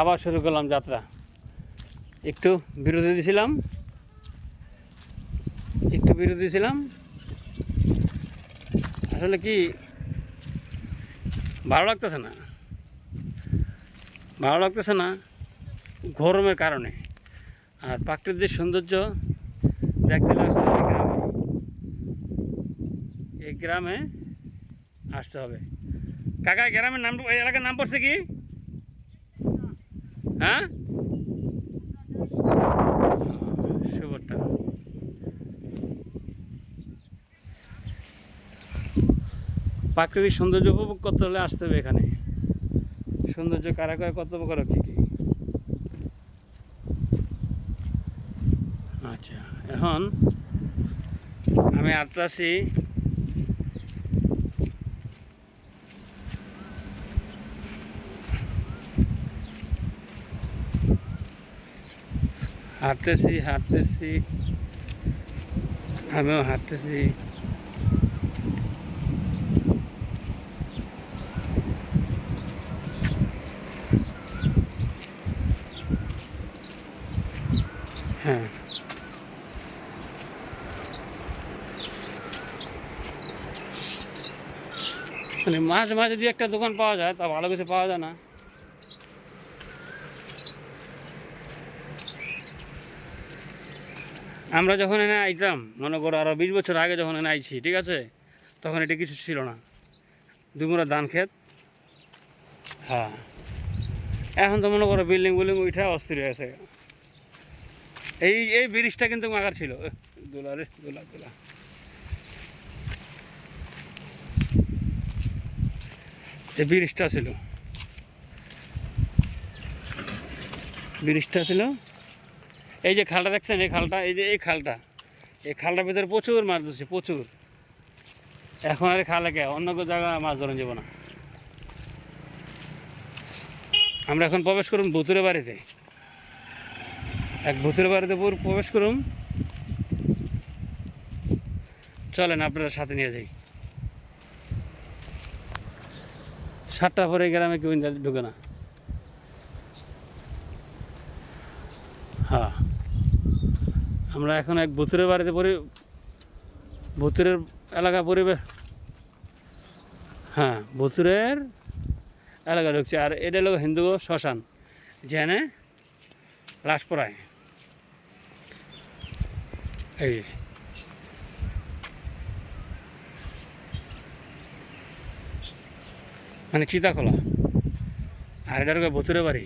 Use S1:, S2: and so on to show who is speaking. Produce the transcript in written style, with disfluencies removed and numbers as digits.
S1: আবার শুরু করলাম যাত্রা। একটু বিরতি দিয়েছিলাম, আসলে কি ভালো লাগতেছে না গরমের কারণে। আর প্রাকৃতিক সৌন্দর্য দেখতে লাগছে এই গ্রামে আসতে হবে। কাকা, গ্রামের নাম, এই এলাকার নাম পড়ছে কি? হ্যাঁ, সুবরটা। প্রাকৃতিক সৌন্দর্য উপভোগ করতে হলে আসতে হবে এখানে। সৌন্দর্য কারা কয়, কত প্রকার, কী কী। আচ্ছা, এখন আমি আসতেছি হাঁটতেছি, আমিও হাঁটতেছি। হ্যাঁ, মানে মাঝে মাঝে যদি একটা দোকান পাওয়া যায় তা ভালো কিছু পাওয়া যায় না। আমরা যখন এনে আইতাম, মনে করো আরও 20 বছর আগে যখন এনে আইছি, ঠিক আছে, তখন এটা কিছু ছিল না, দুমুরা ধান ক্ষেত। হ্যাঁ, এখন তো মনে করো বিল্ডিং উঠা অস্থির হয়ে গেছে। এই ব্রিজটা কিন্তু মাগার ছিল, দোলা রে দোলা দোলা। এই ব্রিজটা ছিল, এই যে খালটা দেখছেন, এই খালটা, এই খালটার ভিতরে প্রচুর মাছ ধরছে, প্রচুর। এখন আর খালে কে অন্য কোনো জায়গায় মাছ ধরেন যাব না। আমরা এখন প্রবেশ করুন ভুতুরে বাড়িতে, ভুতুরে বাড়িতে প্রবেশ করুন। চলেন আপনারা সাথে নিয়ে যাই। 7টার পরে গ্রামে কেউ ঢুকে না। হ্যাঁ, আমরা এখন এক ভুতুরের বাড়িতে ভুতুরের এলাকা পরিবেশ। হ্যাঁ, ভুতুরের এলাকা ঢুকছে। আর এটা হলো হিন্দু শ্মশান, যেখানে লাশ পড়ায়। এই মানে চিতাখোলা। আর এটা হলো ভুতুরে বাড়ি।